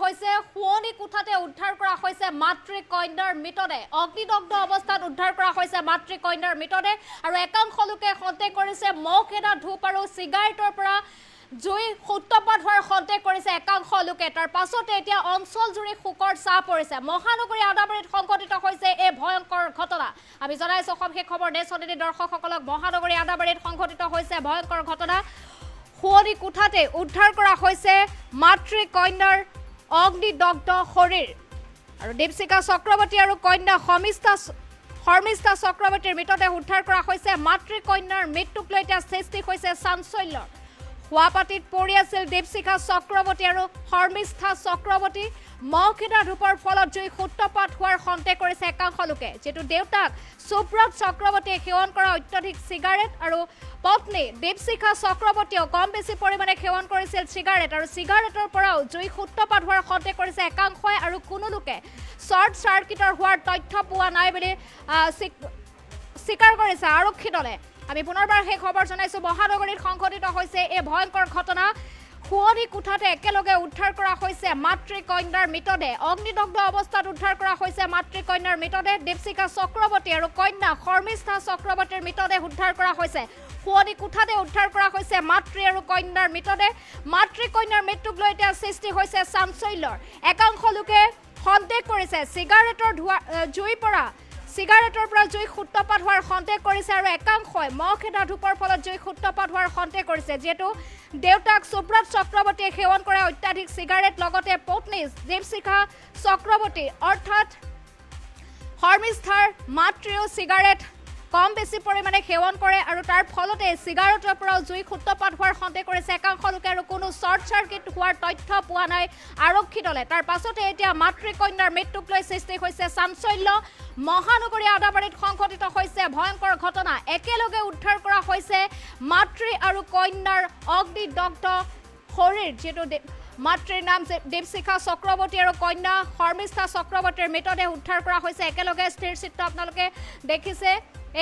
হৈছে শুৱনি কোঠাতে উদ্ধাৰ কৰা হৈছে মাতৃ কন্যাৰ মৃতদেহ অগ্নিদগ্ধ অৱস্থাত উদ্ধাৰ কৰা হৈছে মাতৃ কন্যাৰ মৃতদেহ আৰু একাংশ লোকে সন্দেহ কৰিছে মহ খেদা ধূপ আৰু চিগাৰেটৰ পৰা জুই সূত্ৰপাত হোৱাৰ সন্দেহ কৰিছে একাংশ লোকে তাৰ পাছতে এতিয়া অঞ্চল জুৰি শোকৰ ছাঁ পৰিছে মহানগৰী আদাবাৰীত সংঘটিত হৈছে এই ভয়ংকৰ ঘটনা আমি জনাইছো সবিশেষ খবৰ নেছনেদি দৰ্শকসকলক মহানগৰী আদাবাৰীত সংঘটিত হৈছে ভয়ংকৰ ঘটনা শুৱনি কোঠাতে উদ্ধাৰ কৰা হৈছে মাতৃ কন্যাৰ অগ্নিদগ্ধ শৰীৰ আৰু দীপশিখা চক্ৰৱৰ্তী আৰু কন্যা শৰ্মিষ্ঠা চক্ৰৱৰ্তীৰ মৃতদেহ উদ্ধাৰ কৰা হৈছে মাতৃ কন্যাৰ মৃত্যুক লৈ এতিয়া সৃষ্টি হৈছে চাঞ্চল্যৰ হুৱাপাতিত পৰি আছিল দীপশিখা চক্ৰৱৰ্তী আৰু শৰ্মিষ্ঠা চক্ৰৱৰ্তী মহ খেদা ধূপৰ ফলত জুই সূত্ৰপাত হোৱাৰ সন্দেহ কৰিছে একাংশ লোকে যেটো দেউতাক সুব্ৰত চক্ৰৱৰ্তীয়ে সেৱন কৰা অত্যাধিক চিগাৰেট আৰু পত্নী দীপশিখা চক্ৰৱৰ্তীয়েও কম বেছি পৰিমাণে সেৱন কৰিছিল চিগাৰেট আৰু চিগাৰেটৰ পৰাও জুই সূত্ৰপাত হোৱাৰ সন্দেহ কৰিছে একাংশই আৰু কোনো লোকে শ্বৰ্ট চাৰ্কিটৰ হোৱাৰ তথ্য পোৱা নাই বুলি স্বীকাৰ কৰিছে আৰক্ষী দলে আমি পুনৰবাৰ সেই খবৰ জনাইছো মহানগৰীত সংঘটিত হৈছে এই ভয়ংকৰ ঘটনা শুৱনি কোঠাতে একেলগে উদ্ধাৰ কৰা হৈছে মাতৃ কন্যাৰ মৃতদেহ অগ্নিদগ্ধ অৱস্থাত উদ্ধাৰ কৰা হৈছে মাতৃ কন্যাৰ মৃতদেহ দীপশিখা চক্ৰৱৰ্তী আৰু কন্যা শৰ্মিষ্ঠা চক্ৰৱৰ্তীৰ মৃতদেহ উদ্ধাৰ কৰা হৈছে শুৱনি কোঠাতে উদ্ধাৰ কৰা হৈছে মাতৃ আৰু কন্যাৰ মৃতদেহ মাতৃ কন্যাৰ মৃত্যুক লৈ এতিয়া সৃষ্টি হৈছে চাঞ্চল্যৰ একাংশ লোকে সন্দেহ কৰিছে চিগাৰেটৰ জুই সূত্ৰপাত হোৱাৰ সন্দেহ কৰিছে আৰু একাংশই মহ খেদা ধূপৰ ফলত জুই সূত্ৰপাত হোৱাৰ সন্দেহ কৰিছে যেটো দেউতাক সুব্ৰত চক্ৰৱৰ্তীয়ে সেৱন কৰা অত্যাধিক চিগাৰেট লগতে পত্নী দীপশিখা চক্ৰৱৰ্তী অৰ্থাৎ শৰ্মিষ্ঠাৰ মাতৃও চিগাৰেট কম বেছি পৰিমাণে সেৱন কৰে আৰু তাৰ ফলতে চিগাৰেটৰ পৰাও জুই সূত্ৰপাত হোৱাৰ সন্দেহ কৰিছে একাংশ লোকে আৰু কোনো শ্বৰ্ট চাৰ্কিট হোৱাৰ তথ্য পোৱা নাই আৰক্ষী দলে তাৰ পাছতে এতিয়া মাতৃ কন্যাৰ মৃত্যুক লৈ সৃষ্টি হৈছে চাঞ্চল্য মহানগৰী আদাবাৰীত সংঘটিত হৈছে ভয়ংকৰ ঘটনা একেলগে উদ্ধাৰ কৰা হৈছে মাতৃ আৰু কন্যাৰ অগ্নিদগ্ধ শৰীৰ যেটো মাতৃৰ নাম দীপশিখা চক্ৰৱৰ্তী আৰু কন্যা শৰ্মিষ্ঠা চক্ৰৱৰ্তীৰ মৃতদেহ উদ্ধাৰ কৰা হৈছে একেলগে স্থিৰ চিত্ৰ আপোনালোকে দেখিছে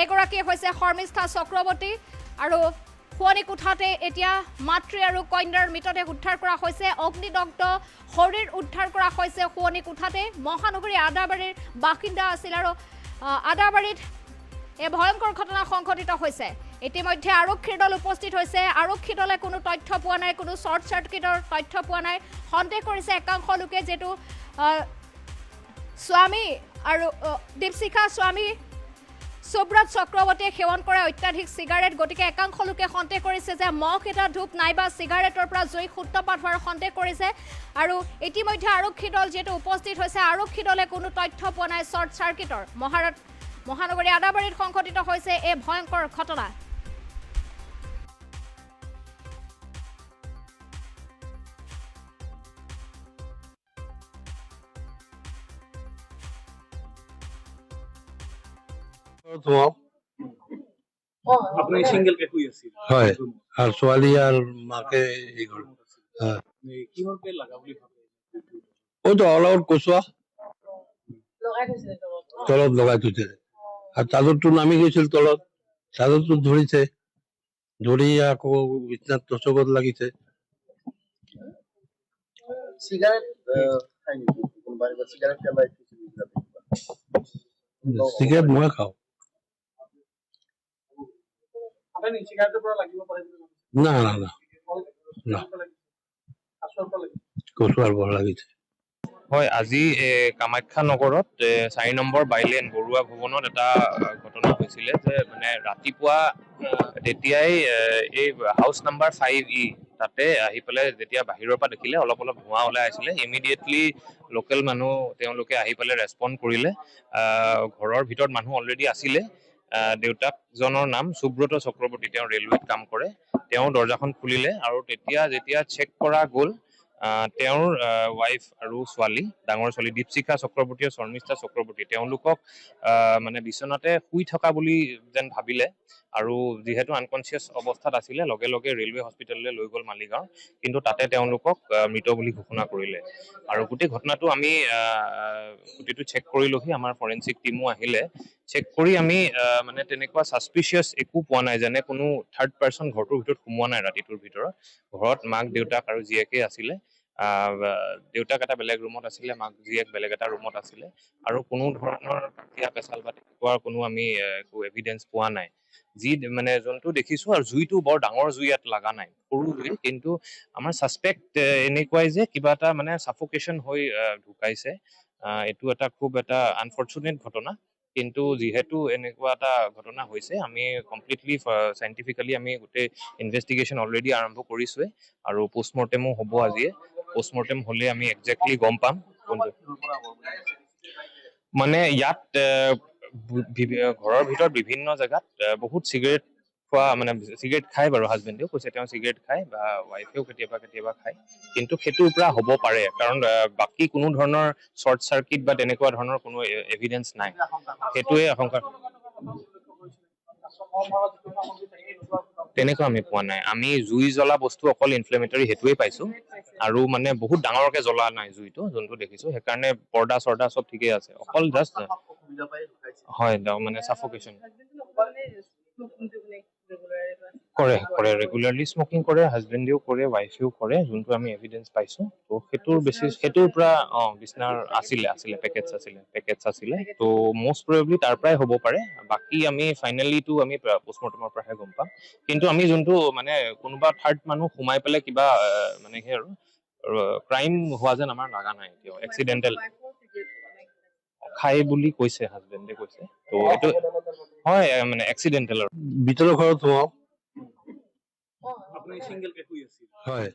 এগৰাকী হৈছে শৰ্মিষ্ঠা চক্ৰৱৰ্তী আৰু শুৱনি কোঠাতে এতিয়া মাতৃ আৰু কন্যাৰ মৃতদেহ উদ্ধাৰ কৰা হৈছে অগ্নিদগ্ধ শৰীৰ উদ্ধাৰ কৰা হৈছে শুৱনি কোঠাতে মহানগৰী আদাবাৰীৰ বাসিন্দা আছিল আৰু আদাবাৰীত এই ভয়ংকৰ ঘটনা সংঘটিত হৈছে ইতিমধ্যে আৰক্ষীৰ দল উপস্থিত হৈছে আৰক্ষী দলে কোনো তথ্য পোৱা নাই কোনো শ্বৰ্ট চাৰ্কিটৰ তথ্য পোৱা নাই সন্দেহ কৰিছে একাংশ লোকে যেটো স্বামী আৰু দীপশিখা স্বামী সুব্ৰত চক্ৰৱৰ্তীয়ে সেৱন কৰা অত্যাধিক চিগাৰেট গতিকে একাংশ লোকে সন্দেহ কৰিছে যে মহ খেদা ধূপ নাইবা চিগাৰেটৰ পৰা জুই সূত্ৰপাত হোৱাৰ সন্দেহ কৰিছে আৰু ইতিমধ্যে আৰক্ষী দল যেটো উপস্থিত হৈছে আৰক্ষী দলে কোনো তথ্য পোৱা নাই শ্বৰ্ট চাৰ্কিটৰ মহানগৰী আদাবাৰীত সংঘটিত হৈছে এই ভয়ংকৰ ঘটনা अपने सिंगल के हुई আছিল হয় আৰ ছোৱালী আৰ মাকে এই গল কিহৰ পে লাগা বুলি ভাবে ওই তো অলআউট কচুয়া তলত লগাই থৈছে আর চাদরটো নামি গৈছিল তলত চাদরটো ধরিছে ধরি আকৌ বিছনাত টচকত লাগিছে সিগারেট খাই কোনবারে সিগারেট জ্বালাই সিগারেট মই খাও আপুনি চিগাৰেটৰ পৰা লাগিব পাৰে না না না না কচুয়াৰ বড় লাগিছে হয় আজি কামাখ্যা নগৰত ৪ নম্বৰ বাইলেন বৰুৱা ভৱনত এটা ঘটনা হৈছিলে যে মানে ৰাতিপুৱা তেতিয়াই এই হাউচ নাম্বাৰ 5E তাতে আহি পেলে যেতিয়া বাহিৰৰ পৰা দেখিলে অলপ ধোঁৱা ওলাই আহিছিলে ইমিডিয়েটলি লোকেল মানুহ তেওঁলোকে আহি পেলে ৰেসপন্ড কৰিলে ঘৰৰ ভিতৰত মানুহ অলৰেডি আছিলে দেউতাকজনৰ নাম সুব্ৰত চক্ৰৱৰ্তী তেওঁ ৰেলৱেত কাম কৰে তেওঁ দৰ্জাখন খুলিলে আৰু যেতিয়া চেক কৰা গ'ল তেওঁৰ ওয়াইফ আৰু ছোৱালী ডাঙৰ ছোৱালী দীপশিখা চক্ৰৱৰ্তী আৰু শৰ্মিষ্ঠা চক্ৰৱৰ্তী তেওঁলোকক মানে বিছনাতে শুই থকা বুলি যেন ভাবিলে আৰু যেহেতু আনকনসিয়াস অৱস্থাত আছিল লগে লগে ৰেলৱে হস্পিটেললৈ লৈ গ'ল মালিগাঁও কিন্তু তাতে তেওঁলোকক মৃত বুলি ঘোষণা কৰিলে আৰু গোটেই ঘটনাটো আমি গোটেইটো চেক কৰিলোহি আমাৰ ফৰেনসিক টিমো আহিলে চেক কৰি আমি মানে তেনেকুৱা সাসপিশিয়াস একো পোৱা নাই যেনে কোনো থাৰ্ড পাৰ্সন ঘৰটোৰ ভিতৰত সোমোৱা নাই ৰাতিটোৰ ভিতৰত ঘৰত মাক দেউতাক আৰু জিয়েকে আছিল দেউতাক এটা বেলেগ ৰুমত আছিলে, মাক জীয়েক বেলেগ এটা ৰুমত আছিলে, আৰু কোনো ধৰণৰ কাজিয়া পেচাল বা তেনেকুৱাৰ কোনো আমি একো এভিডেঞ্চ পোৱা নাই। যি মানে যোনটো দেখিছো, আৰু জুইটো বৰ ডাঙৰ জুই ইয়াত লগা নাই, সৰু জুই, কিন্তু আমাৰ ছাছপেক্ট এনেকুৱাই যে কিবা এটা মানে ছাফোকেশ্যন হৈ ঢুকাইছে। এইটো এটা খুব এটা আনফৰ্চুনেট ঘটনা, কিন্তু যিহেতু এনেকুৱা এটা ঘটনা হৈছে, আমি কমপ্লিটলি চাইণ্টিফিকেলি আমি গোটেই ইনভেষ্টিগেশ্যন অলৰেডি আৰম্ভ কৰিছোৱে, আৰু পষ্টমৰ্টেমো হ'ব আজিয়ে। পষ্টমৰ্টেম হ'লে আমি একজেক্টলি গম পাম কোনটো। মানে ইয়াত ঘৰৰ ভিতৰত বিভিন্ন জেগাত বহুত চিগাৰেট খোৱা, মানে চিগাৰেট খায় বাৰু, হাজবেণ্ডেও কৈছে তেওঁ চিগাৰেট খায়, বা ৱাইফেও কেতিয়াবা কেতিয়াবা খায়, কিন্তু সেইটোৰ পৰা হ'ব পাৰে, কাৰণ বাকী কোনো ধৰণৰ শ্বৰ্ট চাৰ্কিট বা তেনেকুৱা ধৰণৰ কোনো এভিডেঞ্চ নাই। সেইটোৱে আশংকা। তেনেকুৱা আমি পোৱা নাই। আমি জুই জ্বলা বস্তু অকল ইনফ্লেমেটৰী সেইটোৱে পাইছো, আৰু মানে বহুত ডাঙৰকে জ্বলা নাই জুইটো, যোনটো দেখিছো। সেইকাৰণে পৰ্দা চৰ্দা চব ঠিকেই আছে, অকল জাষ্ট হয় মানে ছাফোকেশ্যন। কৰে ৰেগুলাৰলি স্মকিং কৰে, হাজবেণ্ডেও কৰে, ৱাইফেও কৰে, যোনটো আমি এভিডেঞ্চ পাইছো। ত' সেইটোৰ পৰা বিছনাৰ আছিলে পেকেটছ আছিলে, ত' মষ্ট প্ৰবেবলি তাৰ পৰাই হ'ব পাৰে। বাকী আমি ফাইনেলিটো আমি পষ্টমৰ্টেমৰ পৰাহে গম পাম, কিন্তু আমি যোনটো মানে কোনোবা থাৰ্ড মানুহ সোমাই পেলাই কিবা মানে সেই আৰু ক্ৰাইম হোৱা যেন আমাৰ লগা নাই এতিয়াও। এক্সিডেণ্টেল খাই বুলি কৈছে, হাজবেণ্ডে কৈছে, ত' এইটো হয় মানে এক্সিডেণ্টেল আৰু। ভিতৰৰ ঘৰত সোমাও, আপুনি চিংগেল কে শুই আছিল? হয়।